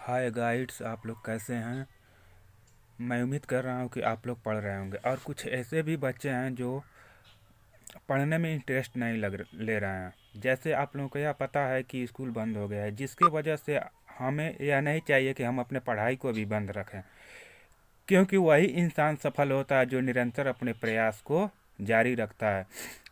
हाय guides, आप लोग कैसे हैं। मैं उम्मीद कर रहा हूँ कि आप लोग पढ़ रहे होंगे। और कुछ ऐसे भी बच्चे हैं जो पढ़ने में इंटरेस्ट नहीं ले रहे हैं। जैसे आप लोगों को यह पता है कि स्कूल बंद हो गया है, जिसकी वजह से हमें यह नहीं चाहिए कि हम अपने पढ़ाई को भी बंद रखें, क्योंकि वही इंसान सफल होता है जो निरंतर अपने प्रयास को जारी रखता है।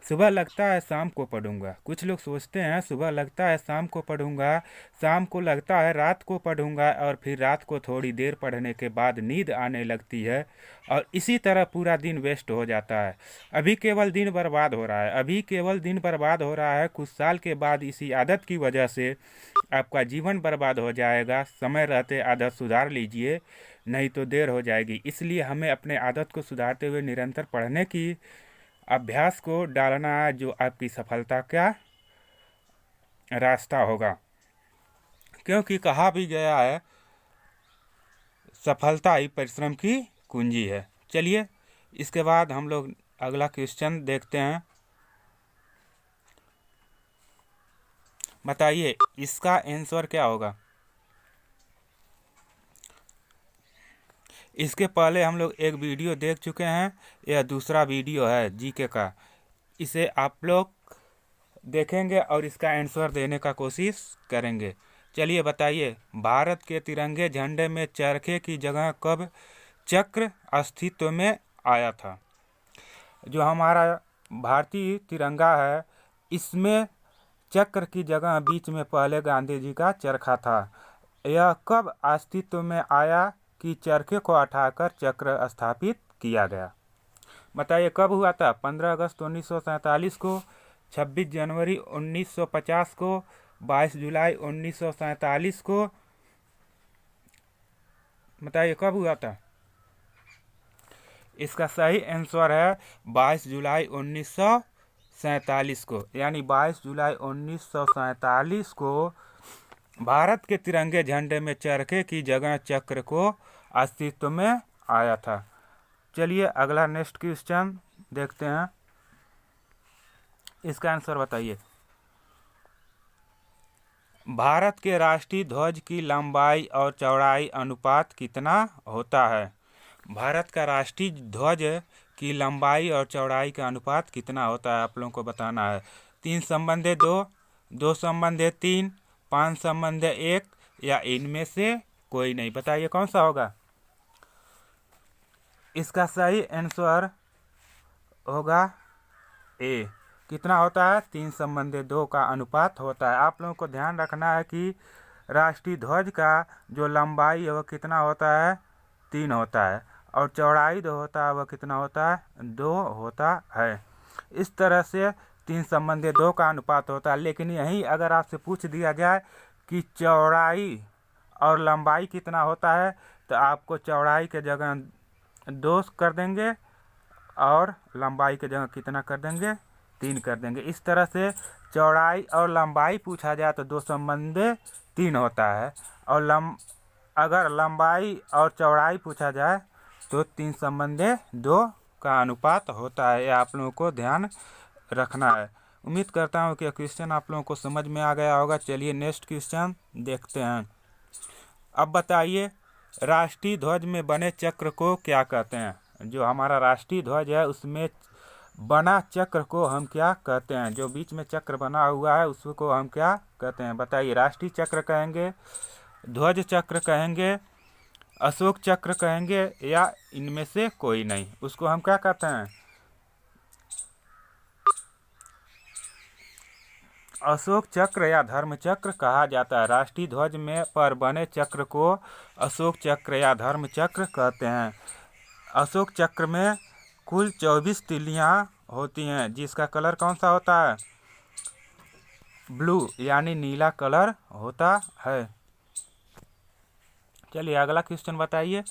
सुबह लगता है शाम को पढ़ूंगा, कुछ लोग सोचते हैं सुबह लगता है शाम को पढ़ूंगा, शाम को लगता है रात को पढ़ूंगा, और फिर रात को थोड़ी देर पढ़ने के बाद नींद आने लगती है, और इसी तरह पूरा दिन वेस्ट हो जाता है। अभी केवल दिन बर्बाद हो रहा है, अभी केवल दिन बर्बाद हो रहा है। कुछ साल के बाद इसी आदत की वजह से आपका जीवन बर्बाद हो जाएगा। समय रहते आदत सुधार लीजिए, नहीं तो देर हो जाएगी। इसलिए हमें अपने आदत को सुधारते हुए निरंतर पढ़ने की अभ्यास को डालना है, जो आपकी सफलता का रास्ता होगा। क्योंकि कहा भी गया है, सफलता ही परिश्रम की कुंजी है। चलिए इसके बाद हम लोग अगला क्वेश्चन देखते हैं। बताइए इसका आंसर क्या होगा। इसके पहले हम लोग एक वीडियो देख चुके हैं, यह दूसरा वीडियो है जीके का। इसे आप लोग देखेंगे और इसका आंसर देने का कोशिश करेंगे। चलिए बताइए, भारत के तिरंगे झंडे में चरखे की जगह कब चक्र अस्तित्व में आया था। जो हमारा भारतीय तिरंगा है, इसमें चक्र की जगह बीच में पहले गांधी जी का चरखा था। यह कब अस्तित्व में आया कि चरखे को हटाकर चक्र स्थापित किया गया। बताइए कब हुआ था। 15 अगस्त 1947 को, 26 जनवरी 1950 को, 22 जुलाई 1947 को। बताइए कब हुआ था। इसका सही आंसर है 22 जुलाई 1947 को। यानी 22 जुलाई 1947 को भारत के तिरंगे झंडे में चरखे की जगह चक्र को अस्तित्व में आया था। चलिए अगला नेक्स्ट क्वेश्चन देखते हैं। इसका आंसर बताइए। भारत के राष्ट्रीय ध्वज की लंबाई और चौड़ाई अनुपात कितना होता है। भारत का राष्ट्रीय ध्वज की लंबाई और चौड़ाई का अनुपात कितना होता है, आप लोगों को बताना है। 3 संबंधे 2, 2 संबंधे 3, 5 संबंधे 1, या इनमें से कोई नहीं। बताइए कौन सा होगा। इसका सही आंसर होगा ए। कितना होता है। 3 संबंधे 2 का अनुपात होता है। आप लोगों को ध्यान रखना है कि राष्ट्रीय ध्वज का जो लंबाई है वह कितना होता है, 3 होता है, और चौड़ाई जो होता है वह कितना होता है, 2 होता है। इस तरह से 3 संबंधे 2 का अनुपात होता है। लेकिन यही अगर आपसे पूछ दिया जाए कि चौड़ाई और लंबाई कितना होता है, तो आपको चौड़ाई के जगह 2 कर देंगे और लंबाई के जगह कितना कर देंगे, 3 कर देंगे। इस तरह से चौड़ाई और लंबाई पूछा जाए तो 2 संबंधे 3 होता है, और अगर लंबाई और चौड़ाई पूछा जाए तो 3 संबंधे 2 का अनुपात होता है। यह आप लोगों को ध्यान रखना है। उम्मीद करता हूँ कि क्वेश्चन आप लोगों को समझ में आ गया होगा। चलिए नेक्स्ट क्वेश्चन देखते हैं। अब बताइए, राष्ट्रीय ध्वज में बने चक्र को क्या कहते हैं। जो हमारा राष्ट्रीय ध्वज है उसमें बना चक्र को हम क्या कहते हैं। जो बीच में चक्र बना हुआ है उसको हम क्या कहते हैं। बताइए, राष्ट्रीय चक्र कहेंगे, ध्वज चक्र कहेंगे, अशोक चक्र कहेंगे, या इनमें से कोई नहीं। उसको हम क्या कहते हैं। अशोक चक्र या धर्म चक्र कहा जाता है। राष्ट्रीय ध्वज में पर बने चक्र को अशोक चक्र या धर्म चक्र कहते हैं। अशोक चक्र में कुल 24 तिल्लियां होती हैं, जिसका कलर कौन सा होता है, ब्लू यानी नीला कलर होता है। चलिए अगला क्वेश्चन बताइए।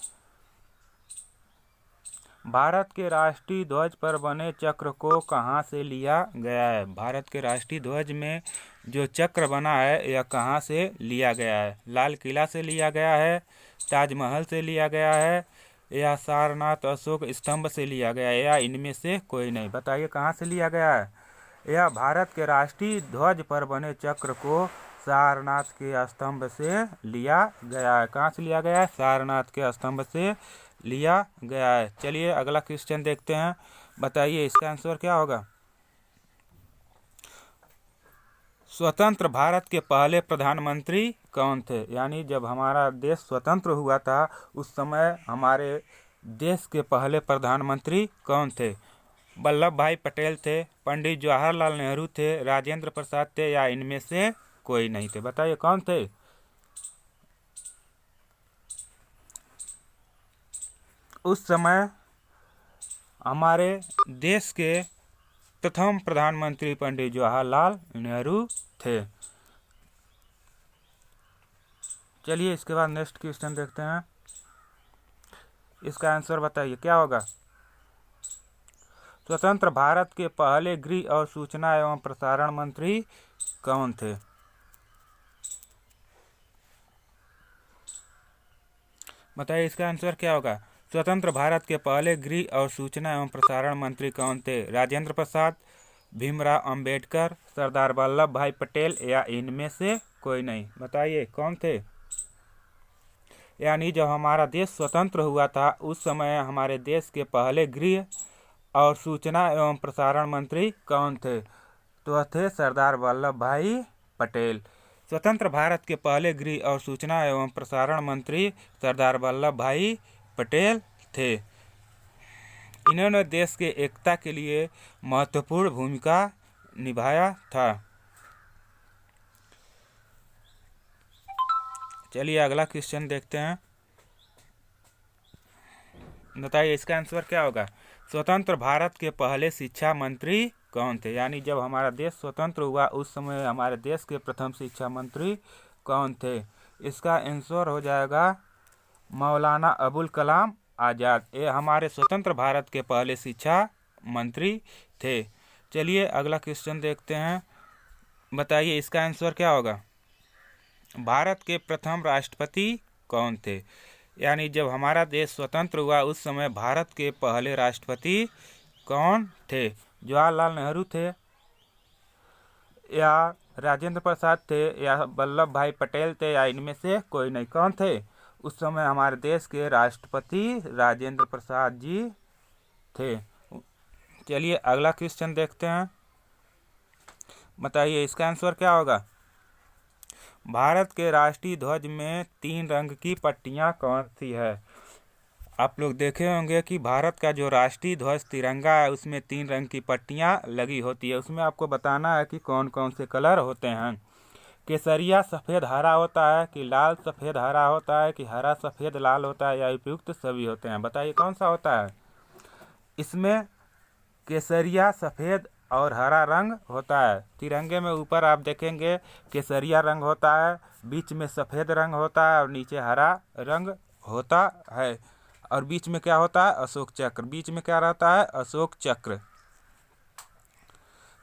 भारत के राष्ट्रीय ध्वज पर बने चक्र को कहाँ से लिया गया है। भारत के राष्ट्रीय ध्वज में जो चक्र बना है यह कहाँ से लिया गया है। लाल किला से लिया गया है, ताजमहल से लिया गया है, या सारनाथ अशोक स्तंभ से लिया गया है, या इनमें से कोई नहीं। बताइए कहाँ से लिया गया है। यह भारत के राष्ट्रीय ध्वज पर बने चक्र को सारनाथ के स्तंभ से लिया गया है। कहाँ से लिया गया है? सारनाथ के स्तंभ से लिया गया है। चलिए अगला क्वेश्चन देखते हैं। बताइए इसका आंसर क्या होगा? स्वतंत्र भारत के पहले प्रधानमंत्री कौन थे? यानी जब हमारा देश स्वतंत्र हुआ था उस समय हमारे देश के पहले प्रधानमंत्री कौन थे? वल्लभ भाई पटेल थे, पंडित जवाहरलाल नेहरू थे, राजेंद्र प्रसाद थे, या इनमें से कोई नहीं थे? बताइए कौन थे? उस समय हमारे देश के प्रथम प्रधानमंत्री पंडित जवाहरलाल नेहरू थे। चलिए इसके बाद नेक्स्ट क्वेश्चन देखते हैं। इसका आंसर बताइए क्या होगा? स्वतंत्र भारत के पहले गृह और सूचना एवं प्रसारण मंत्री कौन थे? बताइए इसका आंसर क्या होगा? स्वतंत्र भारत के पहले गृह और सूचना एवं प्रसारण मंत्री कौन थे? राजेंद्र प्रसाद, भीमराव अंबेडकर, सरदार वल्लभ भाई पटेल, या इनमें से कोई नहीं? बताइए कौन थे? यानी जब हमारा देश स्वतंत्र हुआ था उस समय हमारे देश के पहले गृह और सूचना एवं प्रसारण मंत्री कौन थे? तो थे सरदार वल्लभ भाई पटेल। स्वतंत्र भारत के पहले गृह और सूचना एवं प्रसारण मंत्री सरदार वल्लभ भाई पटेल थे। इन्होंने देश के एकता के लिए महत्वपूर्ण भूमिका निभाया था। चलिए अगला क्वेश्चन देखते हैं। बताइए इसका आंसर क्या होगा? स्वतंत्र भारत के पहले शिक्षा मंत्री कौन थे? यानी जब हमारा देश स्वतंत्र हुआ उस समय हमारे देश के प्रथम शिक्षा मंत्री कौन थे? इसका आंसर हो जाएगा मौलाना अबुल कलाम आज़ाद। ये हमारे स्वतंत्र भारत के पहले शिक्षा मंत्री थे। चलिए अगला क्वेश्चन देखते हैं। बताइए इसका आंसर क्या होगा? भारत के प्रथम राष्ट्रपति कौन थे? यानी जब हमारा देश स्वतंत्र हुआ उस समय भारत के पहले राष्ट्रपति कौन थे? जवाहरलाल नेहरू थे, या राजेंद्र प्रसाद थे, या वल्लभ भाई पटेल थे, या इनमें से कोई नहीं? कौन थे? उस समय हमारे देश के राष्ट्रपति राजेंद्र प्रसाद जी थे। चलिए अगला क्वेश्चन देखते हैं। बताइए इसका आंसर क्या होगा? भारत के राष्ट्रीय ध्वज में 3 रंग की पट्टियां कौन सी है? आप लोग देखे होंगे कि भारत का जो राष्ट्रीय ध्वज तिरंगा है उसमें 3 रंग की पट्टियां लगी होती है। उसमें आपको बताना है कि कौन कौन से कलर होते हैं। केसरिया सफ़ेद हरा होता है, कि लाल सफ़ेद हरा होता है, कि हरा सफ़ेद लाल होता है, या उपयुक्त सभी होते हैं? बताइए कौन सा होता है? इसमें केसरिया सफ़ेद और हरा रंग होता है। तिरंगे में ऊपर आप देखेंगे केसरिया रंग होता है, बीच में सफ़ेद रंग होता है और नीचे हरा रंग होता है, और बीच में क्या होता है? अशोक चक्र। बीच में क्या रहता है? अशोक चक्र।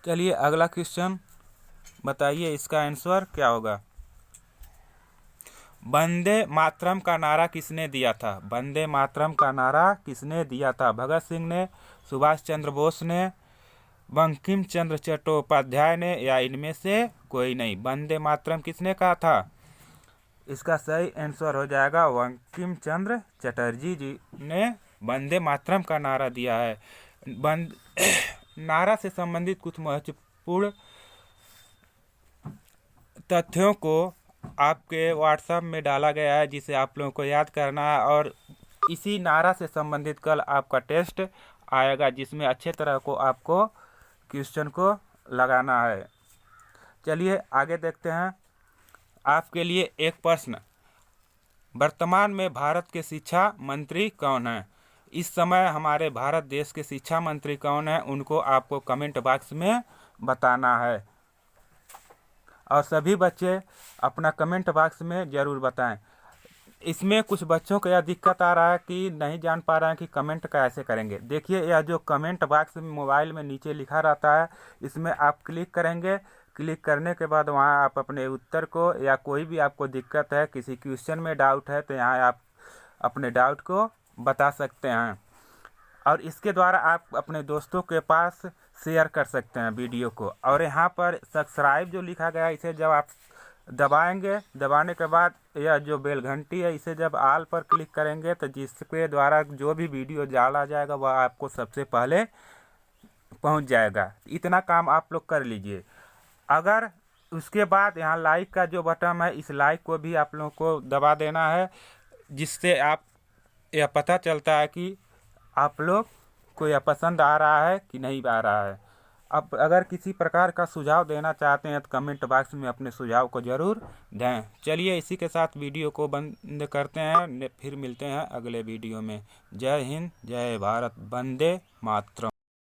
चलिए अगला क्वेश्चन बताइए इसका आंसर क्या होगा? वंदे मातरम का नारा किसने दिया था? वंदे मातरम का नारा किसने दिया था? भगत सिंह ने, सुभाष चंद्र बोस ने, बंकिम चंद्र चट्टोपाध्याय ने, या इनमें से कोई नहीं? वंदे मातरम किसने कहा था? इसका सही आंसर हो जाएगा बंकिम चंद्र चटर्जी जी ने वंदे मातरम का नारा दिया है। नारा से संबंधित कुछ महत्वपूर्ण तथ्यों को आपके व्हाट्सएप में डाला गया है जिसे आप लोगों को याद करना है, और इसी नारा से संबंधित कल आपका टेस्ट आएगा जिसमें अच्छे तरह को आपको क्वेश्चन को लगाना है। चलिए आगे देखते हैं। आपके लिए एक प्रश्न, वर्तमान में भारत के शिक्षा मंत्री कौन हैं? इस समय हमारे भारत देश के शिक्षा मंत्री कौन हैं उनको आपको कमेंट बॉक्स में बताना है, और सभी बच्चे अपना कमेंट बॉक्स में ज़रूर बताएं। इसमें कुछ बच्चों को यह दिक्कत आ रहा है कि नहीं जान पा रहे हैं कि कमेंट कैसे करेंगे। देखिए यह जो कमेंट बॉक्स मोबाइल में नीचे लिखा रहता है इसमें आप क्लिक करेंगे। क्लिक करने के बाद वहाँ आप अपने उत्तर को, या कोई भी आपको दिक्कत है, किसी क्वेश्चन में डाउट है, तो यहाँ आप अपने डाउट को बता सकते हैं, और इसके द्वारा आप अपने दोस्तों के पास शेयर कर सकते हैं वीडियो को। और यहाँ पर सब्सक्राइब जो लिखा गया है इसे जब आप दबाएंगे। दबाने के बाद यह जो बेल घंटी है इसे जब आल पर क्लिक करेंगे तो जिसके द्वारा जो भी वीडियो डाला जाएगा वह आपको सबसे पहले पहुंच जाएगा। इतना काम आप लोग कर लीजिए। अगर उसके बाद यहाँ लाइक का जो बटन है, इस लाइक को भी आप लोगों को दबा देना है, जिससे आप यह पता चलता है कि आप लोग को यह पसंद आ रहा है कि नहीं आ रहा है। अब अगर किसी प्रकार का सुझाव देना चाहते हैं तो कमेंट बॉक्स में अपने सुझाव को ज़रूर दें। चलिए इसी के साथ वीडियो को बंद करते हैं, फिर मिलते हैं अगले वीडियो में। जय हिंद, जय भारत, वंदे मातरम।